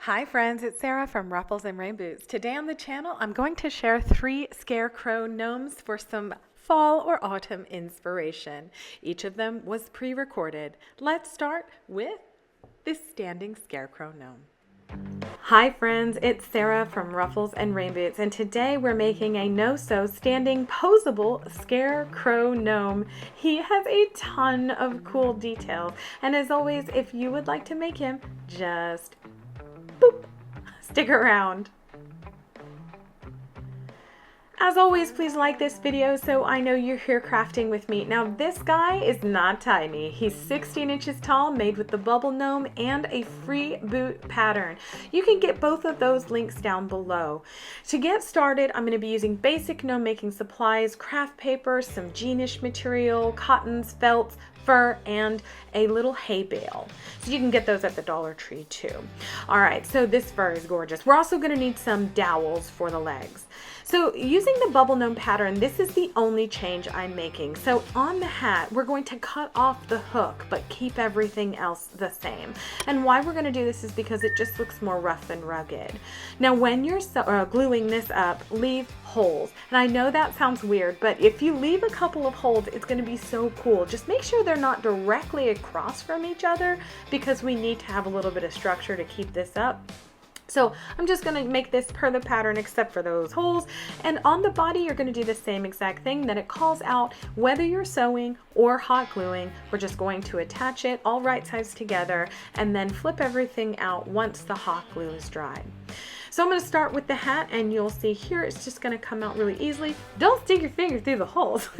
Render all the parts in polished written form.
Hi friends, it's Sarah from Ruffles and Rain Boots. Today on the channel, I'm going to share 3 Scarecrow Gnomes for some fall or autumn inspiration. Each of them was pre-recorded. Let's start with this standing Scarecrow Gnome. Hi friends, it's Sarah from Ruffles and Rain Boots, and today we're making a no-sew standing posable Scarecrow Gnome. He has a ton of cool details, and as always, if you would like to make him, just boop, stick around. As always, please like this video so I know you're here crafting with me. Now this guy is not tiny. He's 16 inches tall, made with the bubble gnome and a free boot pattern. You can get both of those links down below. To get started, I'm going to be using basic gnome making supplies, craft paper, some jeanish material, cottons, felts, fur, and a little hay bale. So you can get those at the Dollar Tree too. All right, so this fur is gorgeous. We're also going to need some dowels for the legs. So using the bubble gnome pattern, this is the only change I'm making. So on the hat, we're going to cut off the hook, but keep everything else the same. And why we're going to do this is because it just looks more rough and rugged. Now when you're gluing this up, leave holes. And I know that sounds weird, but if you leave a couple of holes, it's going to be so cool. Just make sure they're not directly across from each other because we need to have a little bit of structure to keep this up. So I'm just going to make this per the pattern except for those holes. And on the body, you're going to do the same exact thing that it calls out whether you're sewing or hot gluing. We're just going to attach it all right sides together and then flip everything out once the hot glue is dry. So I'm going to start with the hat, and you'll see here it's just going to come out really easily. Don't stick your finger through the holes.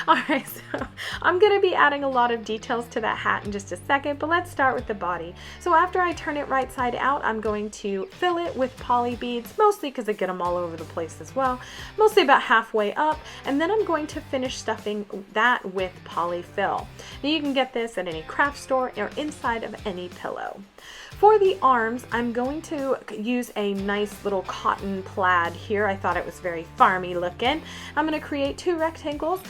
Alright, so I'm going to be adding a lot of details to that hat in just a second, but let's start with the body. So after I turn it right side out, I'm going to fill it with poly beads, mostly because I get them all over the place as well, mostly about halfway up, and then I'm going to finish stuffing that with poly fill. Now you can get this at any craft store or inside of any pillow. For the arms, I'm going to use a nice little cotton plaid here. I thought it was very farmy looking. I'm going to create 2 rectangles.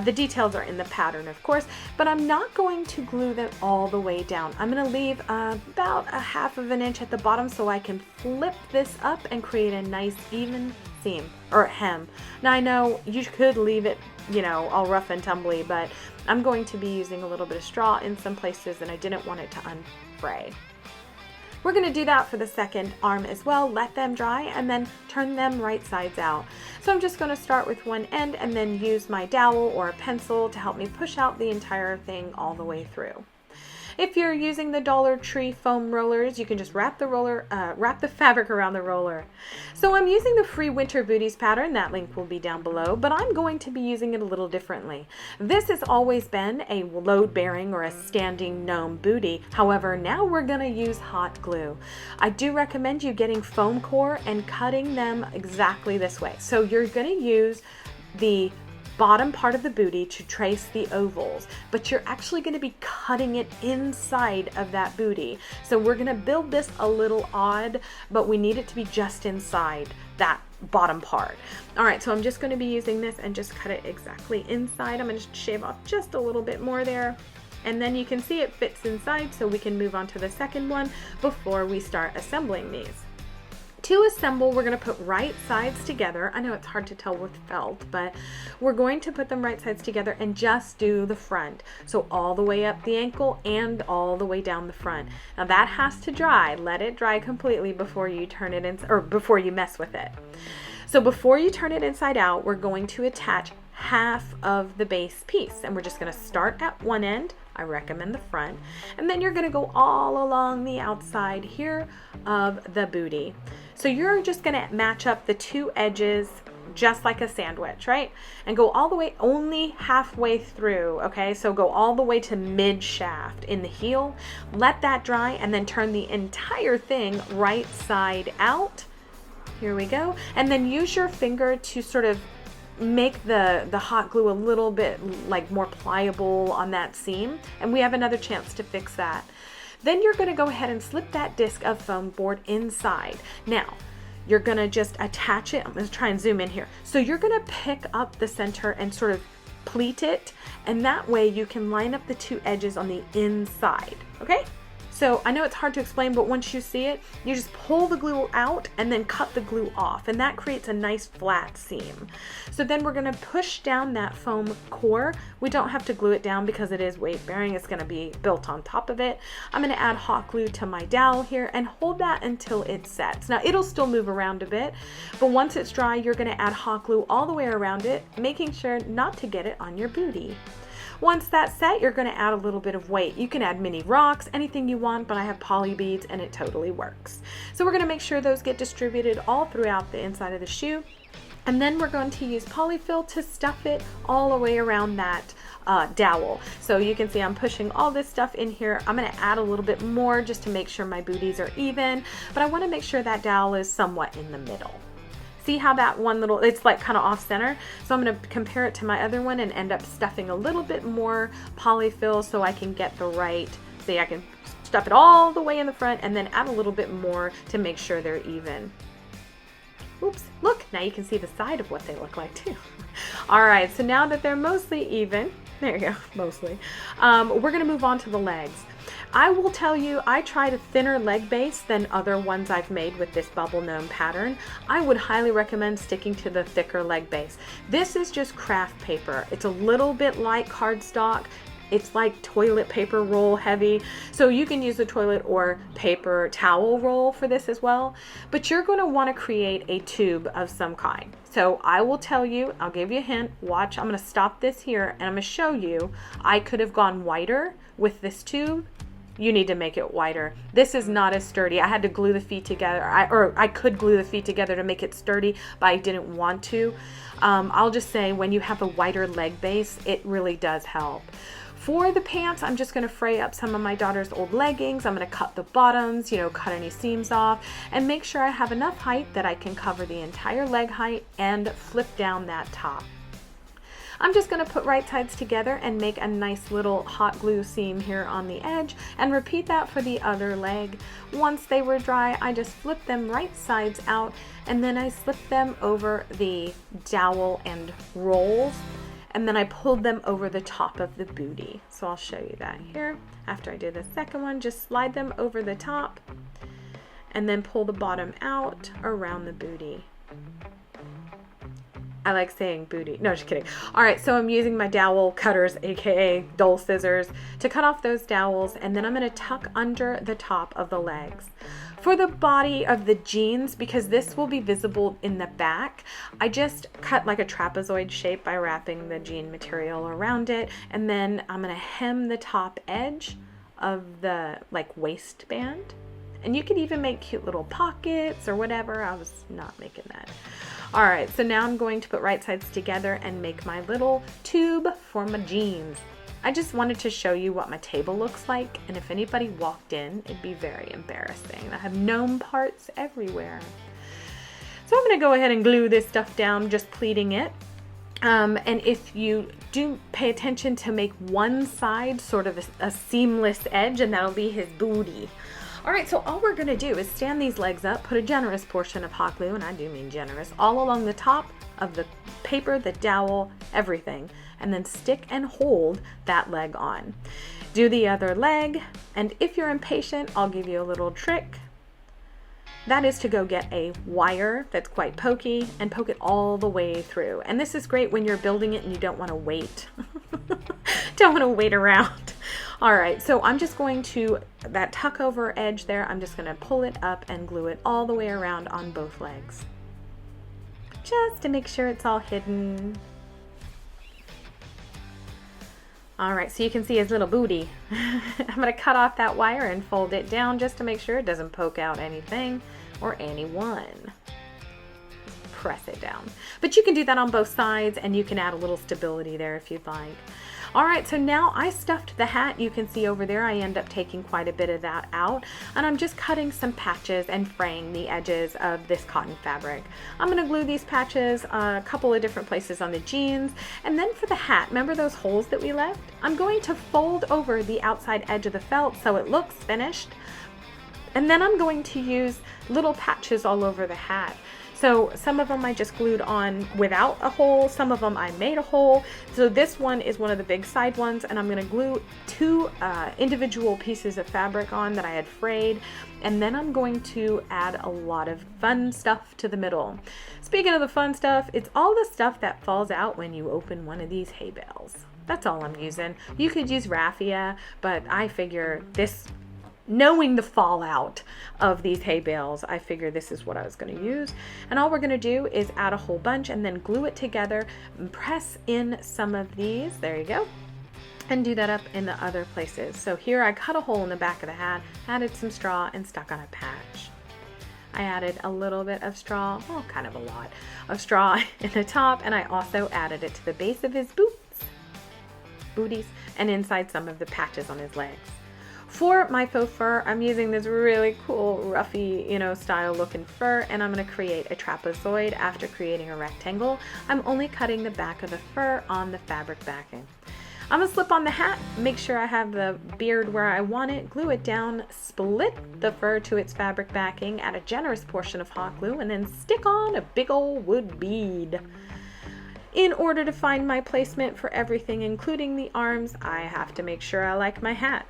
The details are in the pattern, of course, but I'm not going to glue them all the way down. I'm going to leave about a 1/2 inch at the bottom so I can flip this up and create a nice even seam or hem. Now I know you could leave it, you know, all rough and tumbly, but I'm going to be using a little bit of straw in some places and I didn't want it to unfray. We're going to do that for the second arm as well. Let them dry and then turn them right sides out. So I'm just going to start with one end and then use my dowel or a pencil to help me push out the entire thing all the way through. If you're using the Dollar Tree foam rollers, you can just wrap the fabric around the roller. So I'm using the free winter booties pattern. That link will be down below, but I'm going to be using it a little differently. This has always been a load-bearing or a standing gnome booty. However, now we're going to use hot glue. I do recommend you getting foam core and cutting them exactly this way. So you're going to use the bottom part of the booty to trace the ovals, but you're actually going to be cutting it inside of that booty. So we're going to build this a little odd, but we need it to be just inside that bottom part. All right, so I'm just going to be using this and just cut it exactly inside. I'm going to shave off just a little bit more there. And then you can see it fits inside, so we can move on to the second one before we start assembling these. To assemble, we're going to put right sides together. I know it's hard to tell with felt, but we're going to put them right sides together and just do the front. So all the way up the ankle and all the way down the front. Now that has to dry. Let it dry completely before you turn it in, or before you mess with it. So before you turn it inside out, we're going to attach half of the base piece, and we're just going to start at one end. I recommend the front, and then you're going to go all along the outside here of the booty. So you're just going to match up the 2 edges just like a sandwich, right? And go all the way, only halfway through, okay? So go all the way to mid shaft in the heel, let that dry, and then turn the entire thing right side out. Here we go. And then use your finger to sort of make the hot glue a little bit like more pliable on that seam, and we have another chance to fix that. Then you're going to go ahead and slip that disc of foam board inside. Now you're going to just attach it. I'm going to try and zoom in here. So you're going to pick up the center and sort of pleat it, and that way you can line up the 2 edges on the inside. Okay, So I know it's hard to explain, but once you see it, you just pull the glue out and then cut the glue off, and that creates a nice flat seam. So then we're gonna push down that foam core. We don't have to glue it down because it is weight bearing. It's gonna be built on top of it. I'm gonna add hot glue to my dowel here and hold that until it sets. Now it'll still move around a bit, but once it's dry, you're gonna add hot glue all the way around it, making sure not to get it on your booty. Once that's set, you're gonna add a little bit of weight. You can add mini rocks, anything you want, but I have poly beads and it totally works. So we're gonna make sure those get distributed all throughout the inside of the shoe. And then we're going to use polyfill to stuff it all the way around that dowel. So you can see I'm pushing all this stuff in here. I'm gonna add a little bit more just to make sure my booties are even, but I wanna make sure that dowel is somewhat in the middle. See how that one little, it's like kind of off center. So I'm going to compare it to my other one and end up stuffing a little bit more polyfill so I can get the right, see, I can stuff it all the way in the front and then add a little bit more to make sure they're even. Oops, look, now you can see the side of what they look like too. All right, so now that they're mostly even, there you go, mostly, we're going to move on to the legs. I will tell you, I tried a thinner leg base than other ones I've made with this bubble gnome pattern. I would highly recommend sticking to the thicker leg base. This is just craft paper. It's a little bit like cardstock. It's like toilet paper roll heavy. So you can use the toilet or paper towel roll for this as well. But you're going to want to create a tube of some kind. So I will tell you, I'll give you a hint. Watch, I'm going to stop this here and I'm going to show you. I could have gone wider with this tube. You need to make it wider. This is not as sturdy. I had to glue the feet together, or I could glue the feet together to make it sturdy, but I didn't want to. I'll just say when you have a wider leg base, it really does help. For the pants, I'm just gonna fray up some of my daughter's old leggings. I'm gonna cut the bottoms, cut any seams off, and make sure I have enough height that I can cover the entire leg height and flip down that top. I'm just going to put right sides together and make a nice little hot glue seam here on the edge and repeat that for the other leg. Once they were dry, I just flipped them right sides out and then I slipped them over the dowel and rolls and then I pulled them over the top of the booty. So I'll show you that here. After I do the second one, just slide them over the top and then pull the bottom out around the booty. I like saying booty. No, just kidding. All right, so I'm using my dowel cutters, aka dull scissors, to cut off those dowels, and then I'm going to tuck under the top of the legs. For the body of the jeans, because this will be visible in the back, I just cut like a trapezoid shape by wrapping the jean material around it, and then I'm going to hem the top edge of the waistband. And you could even make cute little pockets or whatever. I was not making that. All right, so now I'm going to put right sides together and make my little tube for my jeans. I just wanted to show you what my table looks like, and if anybody walked in, it'd be very embarrassing. I have gnome parts everywhere. So I'm gonna go ahead and glue this stuff down, just pleating it. And if you do pay attention to make one side sort of a seamless edge, and that'll be his booty. All right, so all we're gonna do is stand these legs up, put a generous portion of hot glue, and I do mean generous, all along the top of the paper, the dowel, everything, and then stick and hold that leg on. Do the other leg, and if you're impatient, I'll give you a little trick. That is to go get a wire that's quite pokey and poke it all the way through. And this is great when you're building it and you don't want to wait. Don't want to wait around. All right, so I'm just going to, that tuck over edge there, I'm just gonna pull it up and glue it all the way around on both legs. Just to make sure it's all hidden. All right, so you can see his little booty. I'm gonna cut off that wire and fold it down just to make sure it doesn't poke out anything or anyone. Just press it down. But you can do that on both sides and you can add a little stability there if you'd like. All right, so now I stuffed the hat. You can see over there, I end up taking quite a bit of that out, and I'm just cutting some patches and fraying the edges of this cotton fabric. I'm gonna glue these patches a couple of different places on the jeans, and then for the hat, remember those holes that we left? I'm going to fold over the outside edge of the felt so it looks finished, and then I'm going to use little patches all over the hat. So some of them I just glued on without a hole, some of them I made a hole. So this one is one of the big side ones, and I'm gonna glue two individual pieces of fabric on that I had frayed, and then I'm going to add a lot of fun stuff to the middle. Speaking of the fun stuff, it's all the stuff that falls out when you open one of these hay bales. That's all I'm using. You could use raffia, but I figure this, knowing the fallout of these hay bales, I figure this is what I was going to use. And all we're going to do is add a whole bunch and then glue it together and press in some of these. There you go. And do that up in the other places. So here I cut a hole in the back of the hat, added some straw, and stuck on a patch. I added a little bit of straw, well, kind of a lot of straw in the top, and I also added it to the base of his booties, and inside some of the patches on his legs. For my faux fur, I'm using this really cool ruffy, style looking fur, and I'm going to create a trapezoid after creating a rectangle. I'm only cutting the back of the fur on the fabric backing. I'm gonna slip on the hat, make sure I have the beard where I want it, glue it down, split the fur to its fabric backing, add a generous portion of hot glue, and then stick on a big old wood bead. In order to find my placement for everything, including the arms, I have to make sure I like my hat.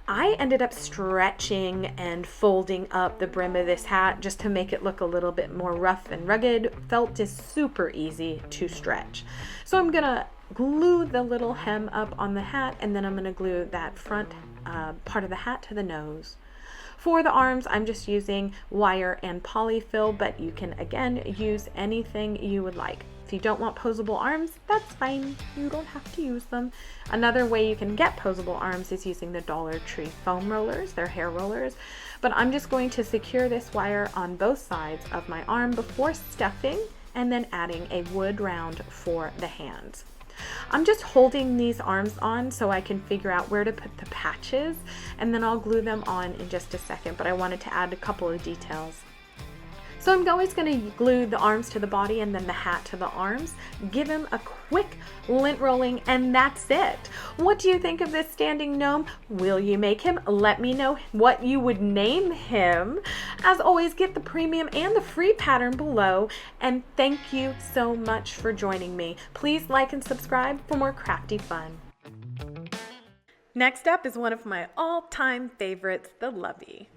I ended up stretching and folding up the brim of this hat just to make it look a little bit more rough and rugged. Felt is super easy to stretch. So I'm gonna glue the little hem up on the hat, and then I'm gonna glue that front part of the hat to the nose. For the arms, I'm just using wire and polyfill, but you can again use anything you would like. If you don't want posable arms, that's fine. You don't have to use them. Another way you can get posable arms is using the Dollar Tree foam rollers. They're hair rollers. But I'm just going to secure this wire on both sides of my arm before stuffing and then adding a wood round for the hands. I'm just holding these arms on so I can figure out where to put the patches, and then I'll glue them on in just a second, but I wanted to add a couple of details. So I'm always going to glue the arms to the body and then the hat to the arms, give him a quick lint rolling, and that's it. What do you think of this standing gnome? Will you make him? Let me know what you would name him. As always, get the premium and the free pattern below, and thank you so much for joining me. Please like and subscribe for more crafty fun. Next up is one of my all-time favorites, the Lovey.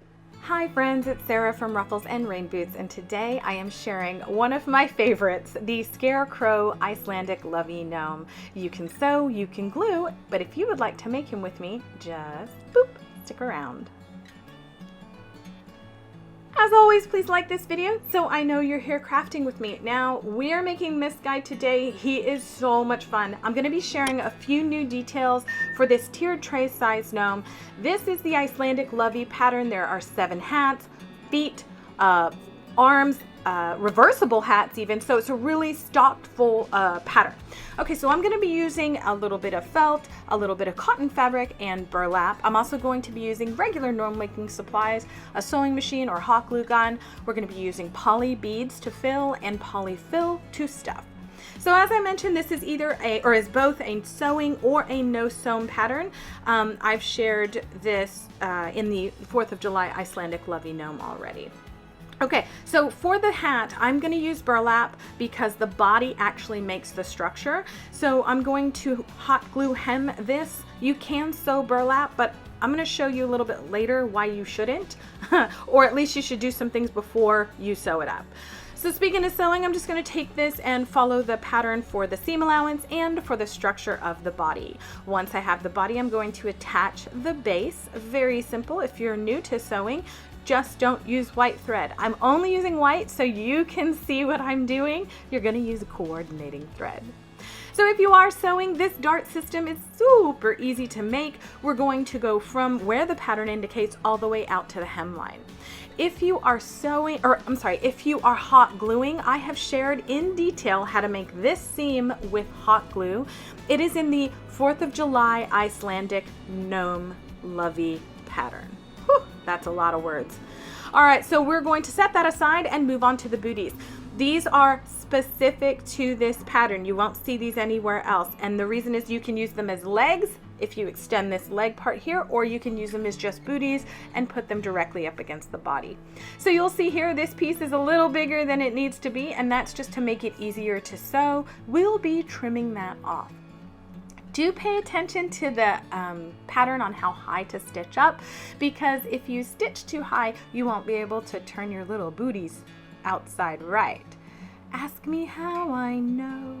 Hi friends, it's Sarah from Ruffles and Rain Boots, and today I am sharing one of my favorites, the Scarecrow Icelandic Lovey Gnome. You can sew, you can glue, but if you would like to make him with me, just boop, stick around. As always, please like this video so I know you're here crafting with me. Now, we're making this guy today. He is so much fun. I'm going to be sharing a few new details for this tiered tray size gnome. This is the Icelandic Lovey pattern. There are 7 hats, feet, arms, reversible hats even, so it's a really stocked full pattern. Okay, so I'm going to be using a little bit of felt, a little bit of cotton fabric, and burlap. I'm also going to be using regular gnome making supplies, a sewing machine or hot glue gun. We're going to be using poly beads to fill and polyfill to stuff. So as I mentioned, this is is both a sewing or a no sewn pattern. I've shared this in the 4th of July Icelandic Lovey gnome already. Okay, so for the hat, I'm going to use burlap because the body actually makes the structure. So I'm going to hot glue hem this. You can sew burlap, but I'm going to show you a little bit later why you shouldn't, or at least you should do some things before you sew it up. So speaking of sewing, I'm just going to take this and follow the pattern for the seam allowance and for the structure of the body. Once I have the body, I'm going to attach the base. Very simple. If you're new to sewing, just don't use white thread. I'm only using white so you can see what I'm doing. You're going to use a coordinating thread. So if you are sewing, this dart system is super easy to make. We're going to go from where the pattern indicates all the way out to the hemline. If you are if you are hot gluing, I have shared in detail how to make this seam with hot glue. It is in the 4th of July Icelandic Gnome Lovey pattern. Whew, that's a lot of words. All right, so we're going to set that aside and move on to the booties. These are specific to this pattern. You won't see these anywhere else. And the reason is you can use them as legs if you extend this leg part here, or you can use them as just booties and put them directly up against the body. So you'll see here, this piece is a little bigger than it needs to be, and that's just to make it easier to sew. We'll be trimming that off. Do pay attention to the pattern on how high to stitch up, because if you stitch too high, you won't be able to turn your little booties outside right. Ask me how I know.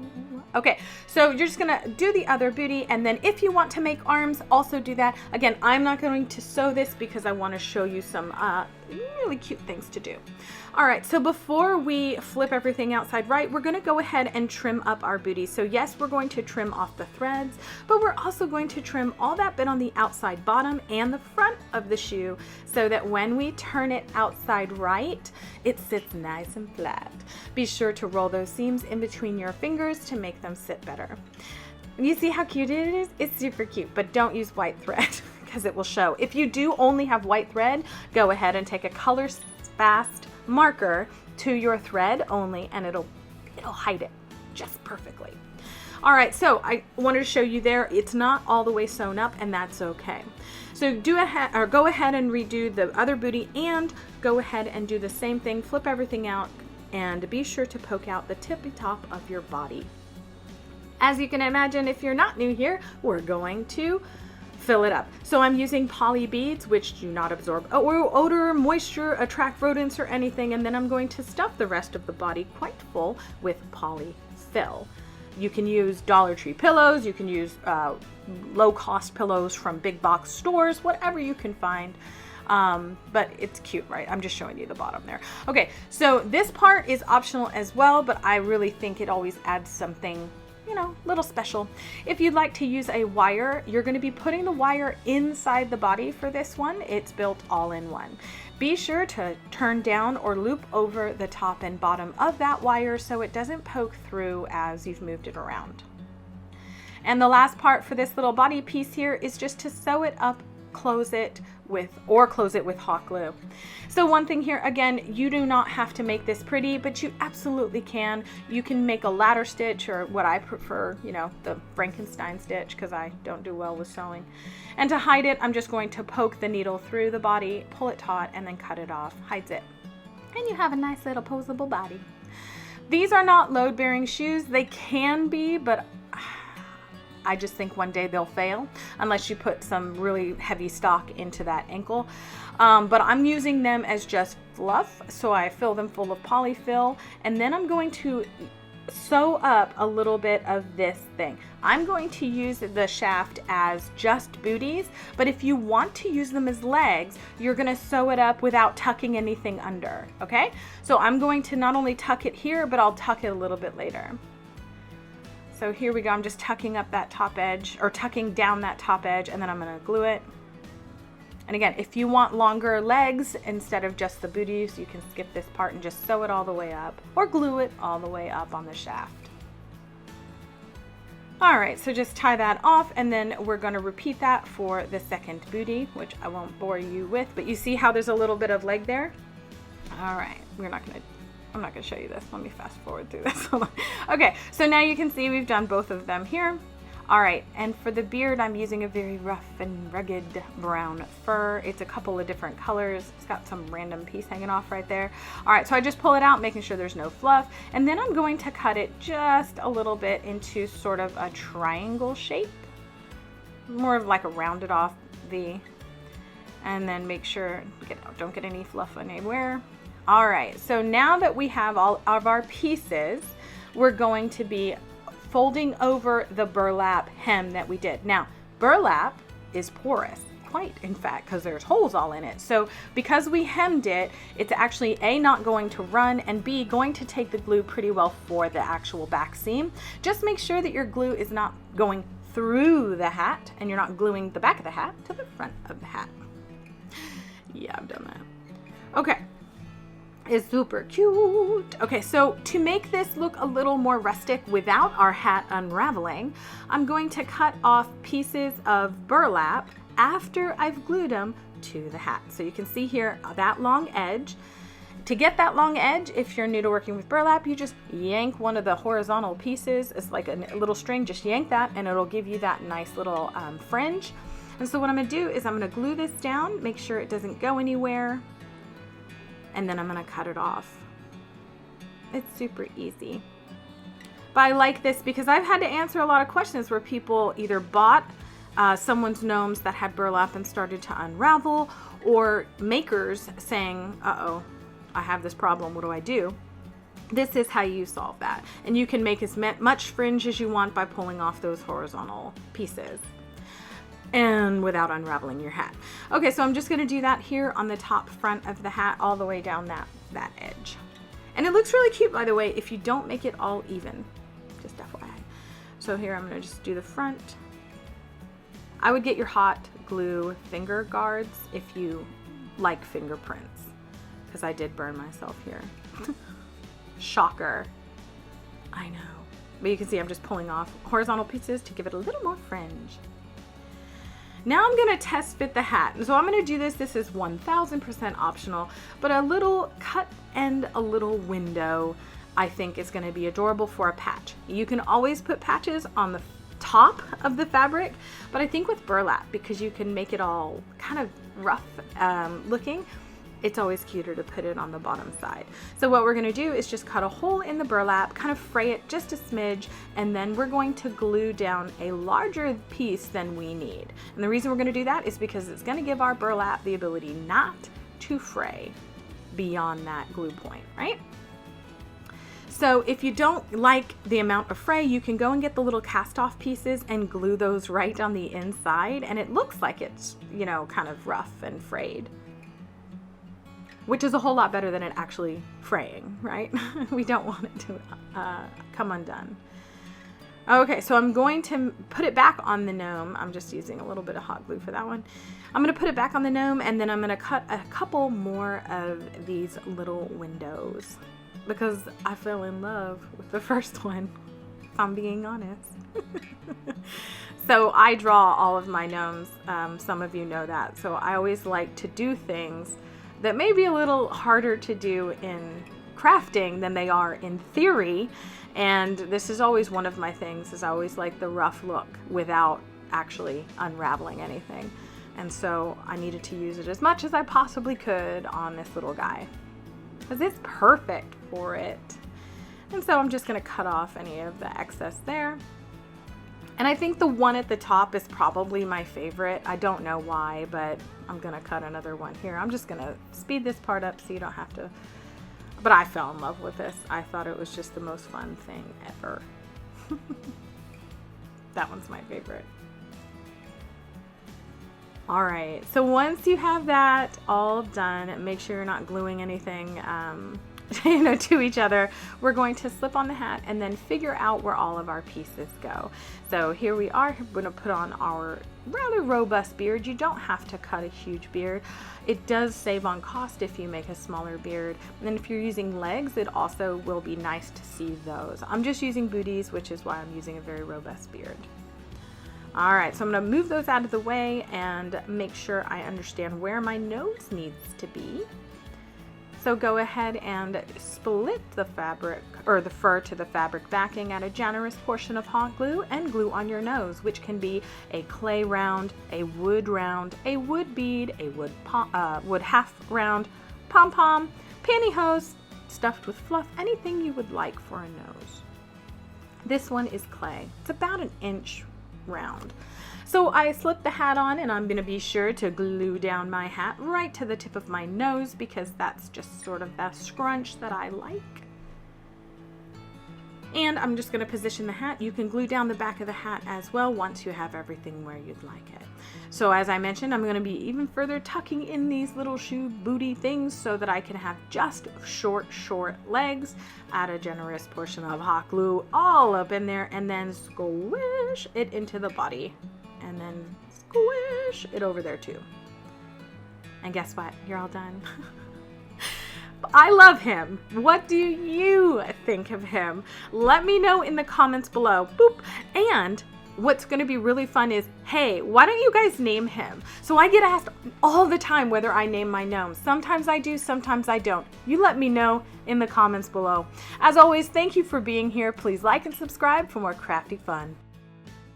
Okay, so you're just gonna do the other booty, and then if you want to make arms, also do that. Again, I'm not going to sew this because I want to show you some really cute things to do. All right, so before we flip everything outside right, we're gonna go ahead and trim up our booty. So yes, we're going to trim off the threads, but we're also going to trim all that bit on the outside bottom and the front of the shoe so that when we turn it outside right, it sits nice and flat. Be sure to roll those seams in between your fingers to make them sit better. You see how cute it is? It's super cute, but don't use white thread because it will show. If you do only have white thread, go ahead and take a color fast marker to your thread only, and it'll hide it just perfectly. All right, so I wanted to show you there, it's not all the way sewn up, and that's okay. So go ahead and redo the other booty, and go ahead and do the same thing, flip everything out, and be sure to poke out the tippy top of your body. As you can imagine, if you're not new here, we're going to fill it up. So I'm using poly beads, which do not absorb odor, moisture, attract rodents or anything, and then I'm going to stuff the rest of the body quite full with poly fill. You can use Dollar Tree pillows, you can use low-cost pillows from big box stores, whatever you can find. But it's cute, right? I'm just showing you the bottom there. Okay, so this part is optional as well, but I really think it always adds something, you know, little special. If you'd like to use a wire, you're going to be putting the wire inside the body for this one. It's built all in one. Be sure to turn down or loop over the top and bottom of that wire so it doesn't poke through as you've moved it around. And the last part for this little body piece here is just to sew it up, close it with hot glue. So one thing here, again, you do not have to make this pretty, but you absolutely can. You can make a ladder stitch, or what I prefer, you know, the Frankenstein stitch, because I don't do well with sewing. And to hide it, I'm just going to poke the needle through the body, pull it taut, and then cut it off. Hides it. And you have a nice little posable body. These are not load-bearing shoes. They can be, but I just think one day they'll fail unless you put some really heavy stock into that ankle. But I'm using them as just fluff, so I fill them full of polyfill, and then I'm going to sew up a little bit of this thing. I'm going to use the shaft as just booties, but if you want to use them as legs, you're going to sew it up without tucking anything under, okay? So I'm going to not only tuck it here, but I'll tuck it a little bit later. So here we go, I'm just tucking up that top edge, or tucking down that top edge, and then I'm gonna glue it. And again, if you want longer legs instead of just the booties, you can skip this part and just sew it all the way up, or glue it all the way up on the shaft. All right, so just tie that off, and then we're gonna repeat that for the second booty, which I won't bore you with, but you see how there's a little bit of leg there? All right, I'm not going to show you this. Let me fast forward through this. Okay, so now you can see we've done both of them here. All right, and for the beard, I'm using a very rough and rugged brown fur. It's a couple of different colors. It's got some random piece hanging off right there. All right, so I just pull it out, making sure there's no fluff, and then I'm going to cut it just a little bit into sort of a triangle shape, more of like a rounded off V, and then make sure, don't get any fluff anywhere. All right, so now that we have all of our pieces, we're going to be folding over the burlap hem that we did. Now, burlap is porous, quite in fact, because there's holes all in it. So because we hemmed it, it's actually A, not going to run, and B, going to take the glue pretty well for the actual back seam. Just make sure that your glue is not going through the hat, and you're not gluing the back of the hat to the front of the hat. Yeah, I've done that. Okay. Is super cute. Okay, so to make this look a little more rustic without our hat unraveling, I'm going to cut off pieces of burlap after I've glued them to the hat. So you can see here that long edge. to get that long edge, if you're new to working with burlap, you just yank one of the horizontal pieces. It's like a little string, just yank that and it'll give you that nice little fringe. And so what I'm gonna do is I'm gonna glue this down, make sure it doesn't go anywhere, and then I'm gonna cut it off. It's super easy. But I like this because I've had to answer a lot of questions where people either bought someone's gnomes that had burlap and started to unravel, or makers saying, uh-oh, I have this problem, what do I do? This is how you solve that. And you can make as much fringe as you want by pulling off those horizontal pieces and without unraveling your hat. Okay, so I'm just gonna do that here on the top front of the hat all the way down that edge. And it looks really cute, by the way, if you don't make it all even, just FYI. So here I'm gonna just do the front. I would get your hot glue finger guards if you like fingerprints, because I did burn myself here. Shocker. I know. But you can see I'm just pulling off horizontal pieces to give it a little more fringe. Now I'm gonna test fit the hat. So I'm gonna do this. This is 1000% optional, but a little cut and a little window I think is gonna be adorable for a patch. You can always put patches on the top of the fabric, but I think with burlap, because you can make it all kind of rough looking, it's always cuter to put it on the bottom side. So what we're gonna do is just cut a hole in the burlap, kind of fray it just a smidge, and then we're going to glue down a larger piece than we need. And the reason we're gonna do that is because it's gonna give our burlap the ability not to fray beyond that glue point, right? So if you don't like the amount of fray, you can go and get the little cast off pieces and glue those right on the inside, and it looks like it's, you know, kind of rough and frayed, which is a whole lot better than it actually fraying, right? We don't want it to come undone. Okay, so I'm going to put it back on the gnome. I'm just using a little bit of hot glue for that one. I'm gonna put it back on the gnome, and then I'm gonna cut a couple more of these little windows, because I fell in love with the first one, if I'm being honest. So I draw all of my gnomes. Some of you know that. So I always like to do things that may be a little harder to do in crafting than they are in theory. And this is always one of my things, is I always like the rough look without actually unraveling anything. And so I needed to use it as much as I possibly could on this little guy, because it's perfect for it. And so I'm just gonna cut off any of the excess there. And I think the one at the top is probably my favorite. I don't know why, but I'm gonna cut another one here. I'm just gonna speed this part up so you don't have to, but I fell in love with this. I thought it was just the most fun thing ever. That one's my favorite. All right, so once you have that all done, make sure you're not gluing anything to each other. We're going to slip on the hat and then figure out where all of our pieces go. So here we are. We're going to put on our rather robust beard. You don't have to cut a huge beard. It does save on cost if you make a smaller beard. And then if you're using legs, it also will be nice to see those. I'm just using booties, which is why I'm using a very robust beard. All right, so I'm gonna move those out of the way and make sure I understand where my nose needs to be. So go ahead and split the fabric, or the fur to the fabric backing, add a generous portion of hot glue and glue on your nose, which can be a clay round, a wood round, a wood bead, a wood half round, pom-pom, pantyhose, stuffed with fluff, anything you would like for a nose. This one is clay. It's about 1 inch round. So I slipped the hat on, and I'm going to be sure to glue down my hat right to the tip of my nose, because that's just sort of the scrunch that I like. And I'm just going to position the hat. You can glue down the back of the hat as well once you have everything where you'd like it. So as I mentioned, I'm going to be even further tucking in these little shoe booty things so that I can have just short legs. Add a generous portion of hot glue all up in there, and then squish it into the body, and then squish it over there too. And guess what? You're all done. I love him. What do you think of him? Let me know in the comments below. Boop. And what's going to be really fun is, hey, why don't you guys name him? So I get asked all the time whether I name my gnomes. Sometimes I do, sometimes I don't. You let me know in the comments below. As always, thank you for being here. Please like and subscribe for more crafty fun.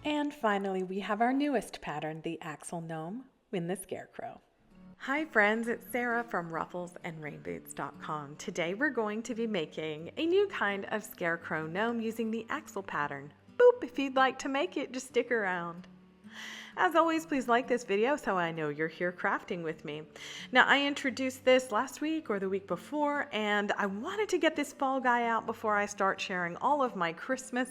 And finally, we have our newest pattern, the Axel gnome in the Scarecrow. Hi friends, it's Sarah from Ruffles and Rainboots.com. Today we're going to be making a new kind of Scarecrow gnome using the Axel pattern. Boop, if you'd like to make it, just stick around. As always, please like this video so I know you're here crafting with me. Now, I introduced this last week or the week before, and I wanted to get this fall guy out before I start sharing all of my Christmas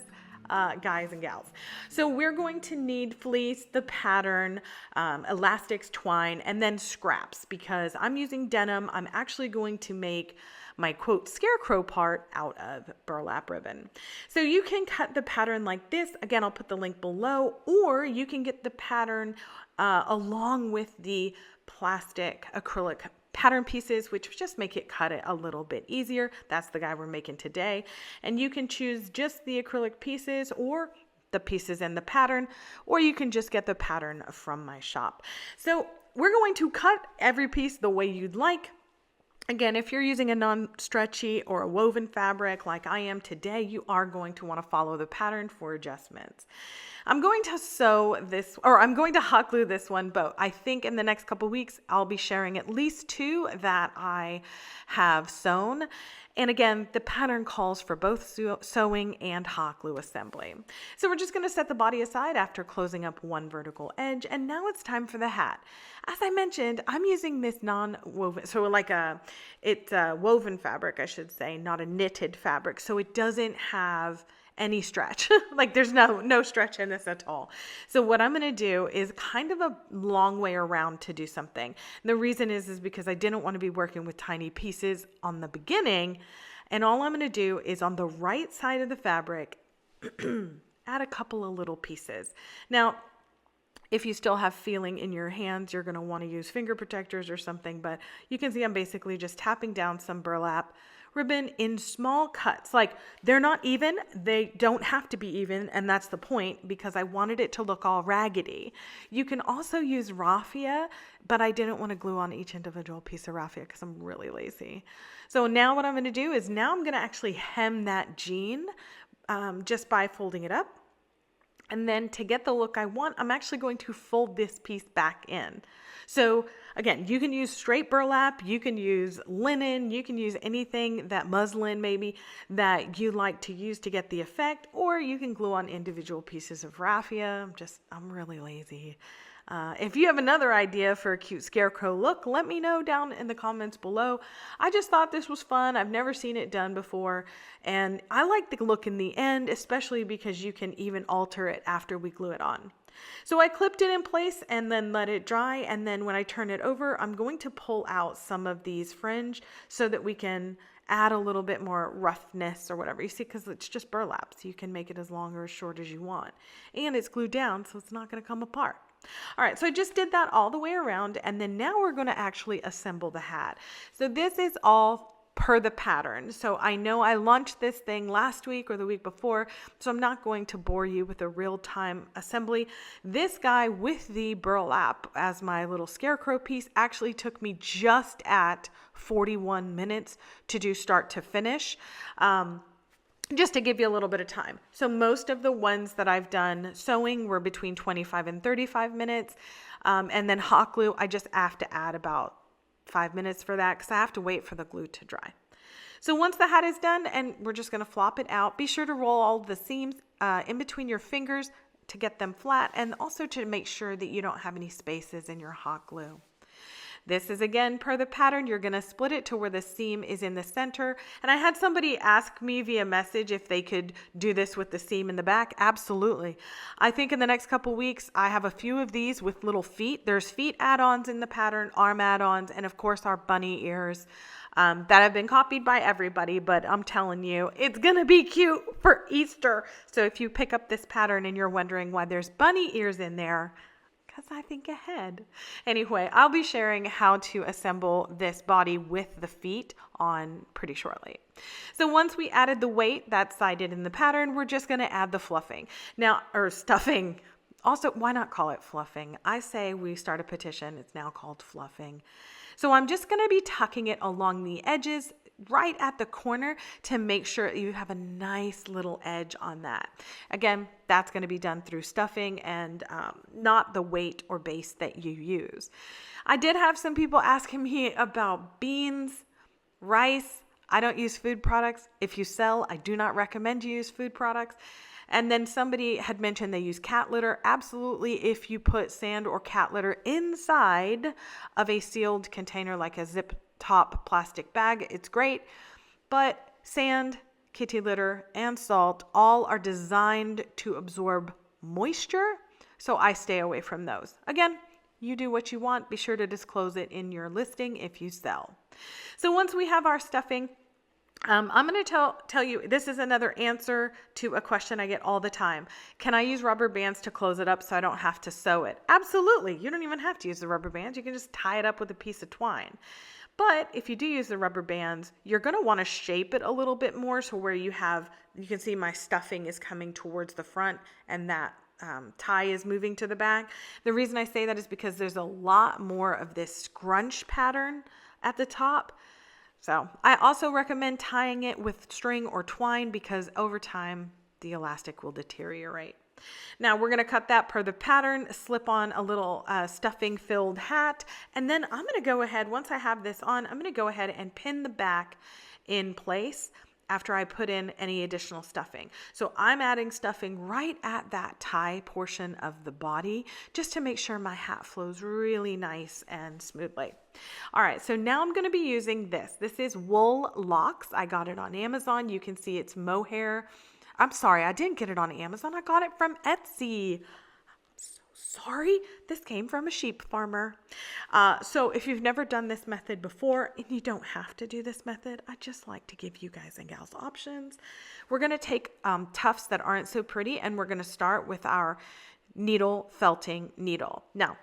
guys and gals. So we're going to need fleece, the pattern, elastics, twine, and then scraps. Because I'm using denim, I'm actually going to make my quote scarecrow part out of burlap ribbon. So you can cut the pattern like this. Again, I'll put the link below, or you can get the pattern along with the plastic acrylic pattern pieces, which just make it cut it a little bit easier. That's the guy we're making today. And you can choose just the acrylic pieces or the pieces in the pattern, or you can just get the pattern from my shop. So we're going to cut every piece the way you'd like. Again, if you're using a non-stretchy or a woven fabric like I am today, you are going to want to follow the pattern for adjustments. I'm going to sew this, or I'm going to hot glue this one, but I think in the next couple weeks, I'll be sharing at least 2 that I have sewn. And again, the pattern calls for both sewing and hot glue assembly. So we're just going to set the body aside after closing up one vertical edge. And now it's time for the hat. As I mentioned, I'm using this non-woven, so it's a woven fabric, I should say, not a knitted fabric. So it doesn't have any stretch. Like there's no stretch in this at all. So what I'm going to do is kind of a long way around to do something. And the reason is because I didn't want to be working with tiny pieces on the beginning. And all I'm going to do is on the right side of the fabric, add a couple of little pieces. Now, if you still have feeling in your hands, you're going to want to use finger protectors or something, but you can see I'm basically just tapping down some burlap ribbon in small cuts. Like they're not even, they don't have to be even, and that's the point because I wanted it to look all raggedy. You can also use raffia, but I didn't want to glue on each individual piece of raffia because I'm really lazy. So now what I'm going to do is now I'm going to actually hem that jean just by folding it up. And then to get the look I want, I'm actually going to fold this piece back in. So again, you can use straight burlap, you can use linen, you can use anything, that muslin maybe, that you like to use to get the effect, or you can glue on individual pieces of raffia. I'm really lazy. If you have another idea for a cute scarecrow look, let me know down in the comments below. I just thought this was fun. I've never seen it done before. And I like the look in the end, especially because you can even alter it after we glue it on. So I clipped it in place and then let it dry. And then when I turn it over, I'm going to pull out some of these fringe so that we can add a little bit more roughness or whatever. You see, because it's just burlap, so you can make it as long or as short as you want. And it's glued down, so it's not going to come apart. All right, so I just did that all the way around, and then now we're going to actually assemble the hat. So this is all per the pattern. So I know I launched this thing last week or the week before, so I'm not going to bore you with a real-time assembly. This guy with the burlap as my little scarecrow piece actually took me just at 41 minutes to do start to finish. Just to give you a little bit of time. So most of the ones that I've done sewing were between 25 and 35 minutes. And then hot glue, I just have to add about 5 minutes for that because I have to wait for the glue to dry. So once the hat is done, and we're just going to flop it out, be sure to roll all the seams in between your fingers to get them flat, and also to make sure that you don't have any spaces in your hot glue. This is again per the pattern. You're going to split it to where the seam is in the center. And I had somebody ask me via message if they could do this with the seam in the back. Absolutely. I think in the next couple weeks, I have a few of these with little feet. There's feet add-ons in the pattern, arm add-ons, and of course our bunny ears that have been copied by everybody. But I'm telling you, it's going to be cute for Easter. So if you pick up this pattern and you're wondering why there's bunny ears in there, because I think ahead. Anyway, I'll be sharing how to assemble this body with the feet on pretty shortly. So once we added the weight that's sided in the pattern, we're just going to add the fluffing. Now, or stuffing. Also, why not call it fluffing? I say we start a petition. It's now called fluffing. So I'm just going to be tucking it along the edges right at the corner to make sure you have a nice little edge on that. Again, that's going to be done through stuffing and not the weight or base that you use. I did have some people asking me about beans, rice. I don't use food products. If you sell, I do not recommend you use food products. And then somebody had mentioned they use cat litter. Absolutely, if you put sand or cat litter inside of a sealed container like a zip top plastic bag, it's great. But sand, kitty litter, and salt all are designed to absorb moisture, so I stay away from those. Again, you do what you want. Be sure to disclose it in your listing if you sell. So once we have our stuffing, I'm going to tell you, this is another answer to a question I get all the time. Can I use rubber bands to close it up so I don't have to sew it? Absolutely. You don't even have to use the rubber bands. You can just tie it up with a piece of twine. But if you do use the rubber bands, you're going to want to shape it a little bit more. So where you can see my stuffing is coming towards the front and that tie is moving to the back. The reason I say that is because there's a lot more of this scrunch pattern at the top. So I also recommend tying it with string or twine because over time the elastic will deteriorate. Now we're going to cut that per the pattern, slip on a little stuffing filled hat, and then I'm going to go ahead, once I have this on, I'm going to go ahead and pin the back in place after I put in any additional stuffing. So I'm adding stuffing right at that tie portion of the body just to make sure my hat flows really nice and smoothly. All right, so now I'm going to be using this. This is wool locks. I got it on Amazon. You can see it's mohair. I'm sorry, I didn't get it on Amazon. I got it from Etsy. Sorry, this came from a sheep farmer. So if you've never done this method before, and you don't have to do this method, I just like to give you guys and gals options. We're going to take tufts that aren't so pretty, and we're going to start with our needle felting needle. Now,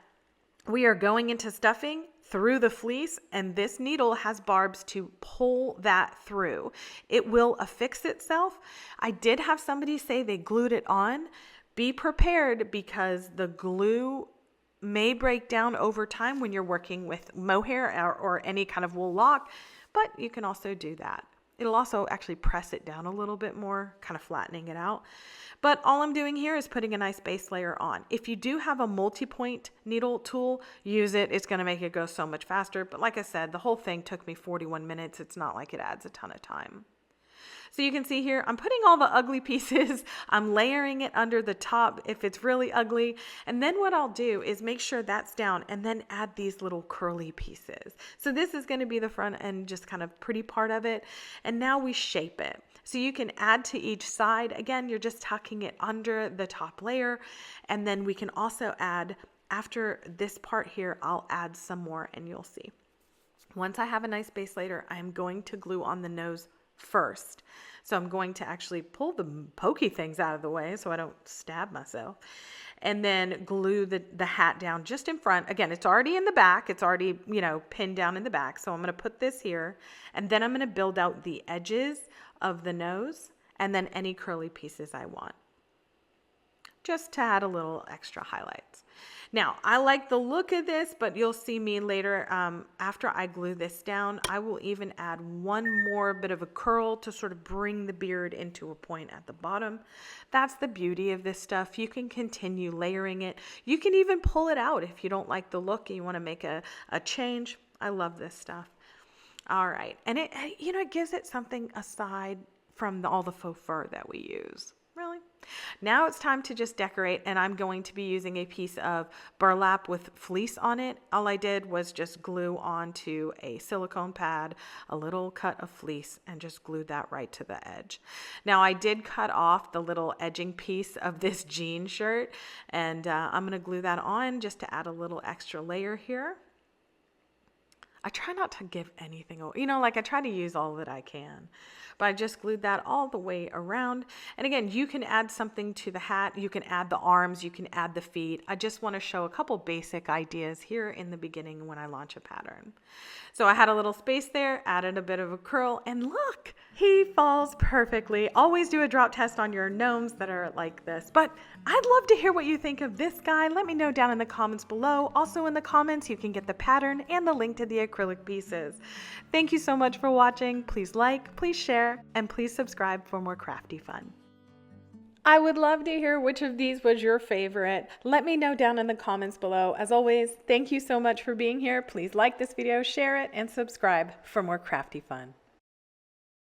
we are going into stuffing through the fleece, and this needle has barbs to pull that through. It will affix itself. I did have somebody say they glued it on. Be prepared because the glue may break down over time when you're working with mohair or any kind of wool lock, but you can also do that. It'll also actually press it down a little bit more, kind of flattening it out. But all I'm doing here is putting a nice base layer on. If you do have a multi-point needle tool, use it. It's going to make it go so much faster. But like I said, the whole thing took me 41 minutes. It's not like it adds a ton of time. So you can see here, I'm putting all the ugly pieces, I'm layering it under the top if it's really ugly. And then what I'll do is make sure that's down and then add these little curly pieces. So this is going to be the front end, just kind of pretty part of it. And now we shape it. So you can add to each side. Again, you're just tucking it under the top layer. And then we can also add, after this part here, I'll add some more and you'll see. Once I have a nice base layer, I'm going to glue on the nose first. So I'm going to actually pull the pokey things out of the way so I don't stab myself. And then glue the hat down just in front. Again, it's already in the back. It's already, pinned down in the back. So I'm going to put this here. And then I'm going to build out the edges of the nose and then any curly pieces I want, just to add a little extra highlights. Now, I like the look of this, but you'll see me later, after I glue this down, I will even add one more bit of a curl to sort of bring the beard into a point at the bottom. That's the beauty of this stuff. You can continue layering it. You can even pull it out if you don't like the look and you want to make a change. I love this stuff. All right. And it gives it something aside from all the faux fur that we use. Really? Now it's time to just decorate, and I'm going to be using a piece of burlap with fleece on it. All I did was just glue onto a silicone pad, a little cut of fleece, and just glued that right to the edge. Now I did cut off the little edging piece of this jean shirt, and I'm going to glue that on just to add a little extra layer here. I try not to give anything away. You know, like I try to use all that I can. But I just glued that all the way around. And again, you can add something to the hat. You can add the arms. You can add the feet. I just want to show a couple basic ideas here in the beginning when I launch a pattern. So I had a little space there, added a bit of a curl, and look, he falls perfectly. Always do a drop test on your gnomes that are like this. But I'd love to hear what you think of this guy. Let me know down in the comments below. Also in the comments, you can get the pattern and the link to the acrylic pieces. Thank you so much for watching. Please like, please share, and please subscribe for more crafty fun. I would love to hear which of these was your favorite. Let me know down in the comments below. As always, thank you so much for being here. Please like this video, share it, and subscribe for more crafty fun.